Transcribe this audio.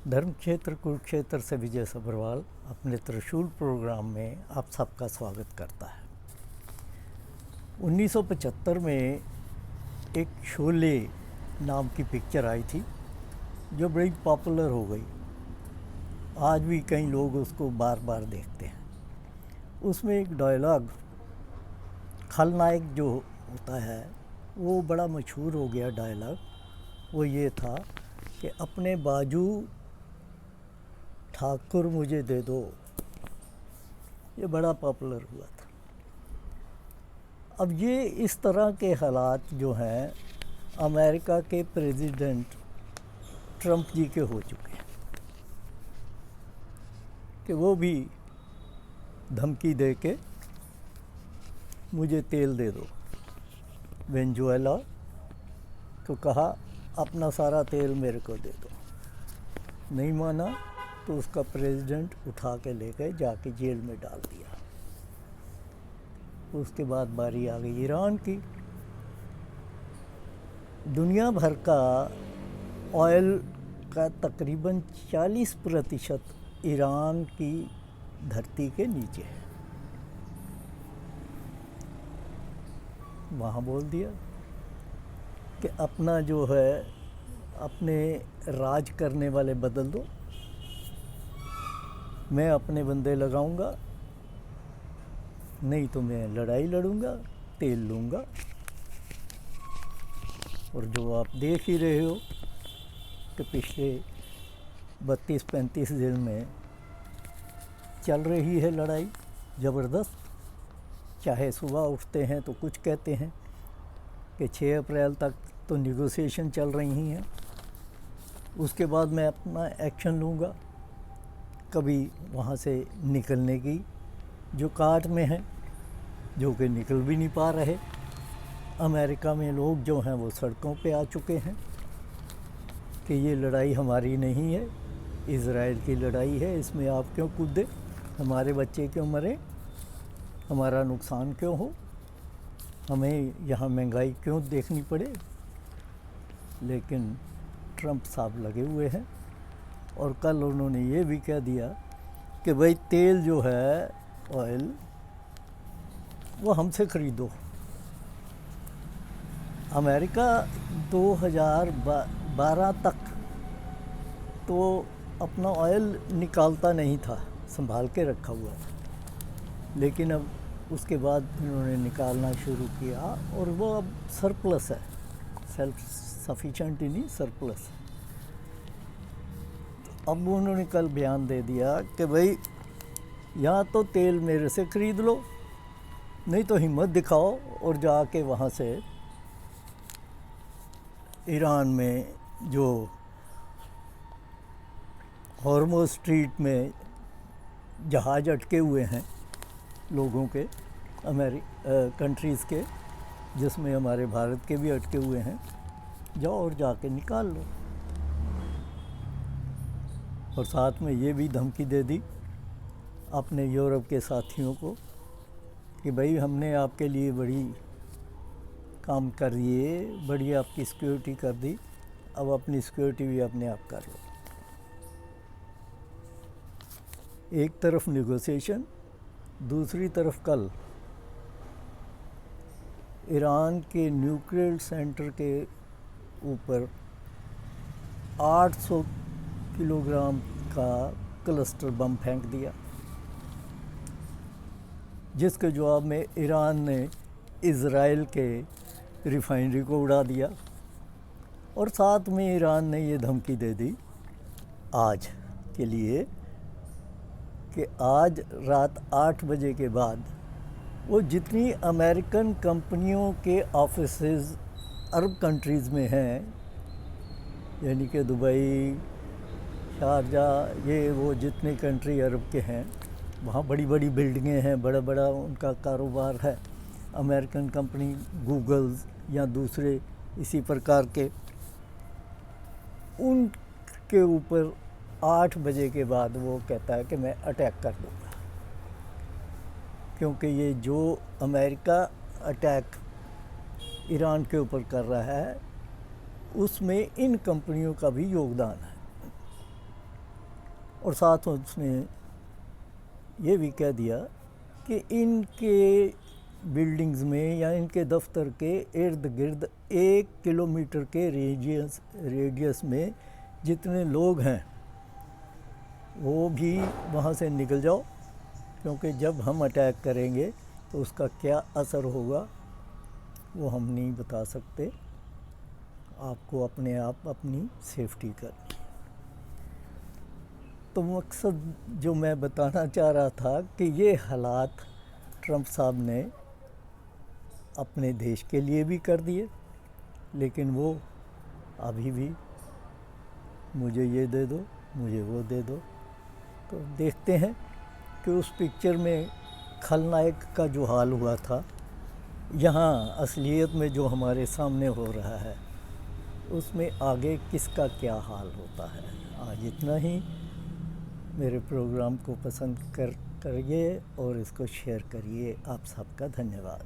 धर्म क्षेत्र कुरुक्षेत्र से विजय सब्रवाल अपने त्रिशूल प्रोग्राम में आप सबका स्वागत करता है। 1975 में एक शोले नाम की पिक्चर आई थी जो बड़ी पॉपुलर हो गई। आज भी कई लोग उसको बार बार देखते हैं। उसमें एक डायलॉग खलनायक जो होता है वो बड़ा मशहूर हो गया डायलॉग। वो ये था कि अपने बाजू ठाकुर मुझे दे दो। ये बड़ा पॉपुलर हुआ था। अब ये इस तरह के हालात जो हैं अमेरिका के प्रेसिडेंट ट्रंप जी के हो चुके हैं कि वो भी धमकी दे के मुझे तेल दे दो। वेनेजुएला को कहा अपना सारा तेल मेरे को दे दो, नहीं माना तो उसका प्रेसिडेंट उठा के ले गए, जाके जेल में डाल दिया। उसके बाद बारी आ गई ईरान की। दुनिया भर का ऑयल का तकरीबन 40% ईरान की धरती के नीचे है। वहाँ बोल दिया कि अपना जो है अपने राज करने वाले बदल दो, मैं अपने बंदे लगाऊंगा, नहीं तो मैं लड़ाई लड़ूंगा, तेल लूँगा। और जो आप देख ही रहे हो कि पिछले 32-35 दिन में चल रही है लड़ाई ज़बरदस्त। चाहे सुबह उठते हैं तो कुछ कहते हैं कि 6 अप्रैल तक तो नेगोशिएशन चल रही हैं, उसके बाद मैं अपना एक्शन लूँगा। कभी वहाँ से निकलने की जो काट में है, जो कि निकल भी नहीं पा रहे। अमेरिका में लोग जो हैं वो सड़कों पे आ चुके हैं कि ये लड़ाई हमारी नहीं है, इज़राइल की लड़ाई है, इसमें आप क्यों कूदे, हमारे बच्चे क्यों मरे, हमारा नुकसान क्यों हो, हमें यहाँ महंगाई क्यों देखनी पड़े। लेकिन ट्रंप साहब लगे हुए हैं। और कल उन्होंने ये भी कह दिया कि भाई तेल जो है ऑयल वो हमसे ख़रीदो। अमेरिका 2012 तक तो अपना ऑयल निकालता नहीं था, संभाल के रखा हुआ था, लेकिन अब उसके बाद इन्होंने निकालना शुरू किया और वो अब सरप्लस है, सेल्फ सफिशेंट ही नहीं, सरप्लस। अब उन्होंने कल बयान दे दिया कि भाई या तो तेल मेरे से ख़रीद लो, नहीं तो हिम्मत दिखाओ और जाके वहाँ से ईरान में जो हॉर्मुज़ स्ट्रीट में जहाज़ अटके हुए हैं लोगों के, कंट्रीज़ के, जिसमें हमारे भारत के भी अटके हुए हैं, जाओ और जाके निकाल लो। और साथ में ये भी धमकी दे दी अपने यूरोप के साथियों को कि भाई हमने आपके लिए बड़ी काम कर दिए, बड़ी आपकी सिक्योरिटी कर दी, अब अपनी सिक्योरिटी भी अपने आप कर लो। एक तरफ नेगोशिएशन, दूसरी तरफ कल ईरान के न्यूक्लियर सेंटर के ऊपर 800 किलोग्राम का क्लस्टर बम फेंक दिया, जिसके जवाब में ईरान ने इज़राइल के रिफाइनरी को उड़ा दिया। और साथ में ईरान ने ये धमकी दे दी आज के लिए कि आज रात 8 बजे के बाद वो जितनी अमेरिकन कंपनियों के ऑफिसेज अरब कंट्रीज़ में हैं, यानी कि दुबई, शारजाह, ये वो जितने कंट्री अरब के हैं, वहाँ बड़ी बड़ी बिल्डिंगें हैं, बड़ा बड़ा उनका कारोबार है। अमेरिकन कंपनी गूगल्स या दूसरे इसी प्रकार के, उनके ऊपर 8 बजे के बाद वो कहता है कि मैं अटैक कर दूँगा। क्योंकि ये जो अमेरिका अटैक ईरान के ऊपर कर रहा है उसमें इन कंपनियों का भी योगदान है। اور ساتھ اس نے یہ بھی کہہ دیا کہ ان کے بلڈنگز میں یا ان کے دفتر کے ارد گرد 1 کلومیٹر کے ریڈیس میں جتنے لوگ ہیں وہ بھی وہاں سے نکل جاؤ، کیونکہ جب ہم اٹیک کریں گے تو اس کا کیا اثر ہوگا وہ ہم نہیں بتا سکتے، آپ کو اپنے آپ اپنی سیفٹی کرنی ہے۔ تو مقصد جو میں بتانا چاہ رہا تھا کہ یہ حالات ٹرمپ صاحب نے اپنے دیش کے لیے بھی کر دیے، لیکن وہ ابھی بھی مجھے یہ دے دو، مجھے وہ دے دو۔ تو دیکھتے ہیں کہ اس پکچر میں کھلنائک کا جو حال ہوا تھا، یہاں اصلیت میں جو ہمارے سامنے ہو رہا ہے اس میں آگے کس کا کیا حال ہوتا ہے۔ آج اتنا ہی۔ میرے پروگرام کو پسند کریے اور اس کو شیئر کریے۔ آپ سب کا دھنیہ واد۔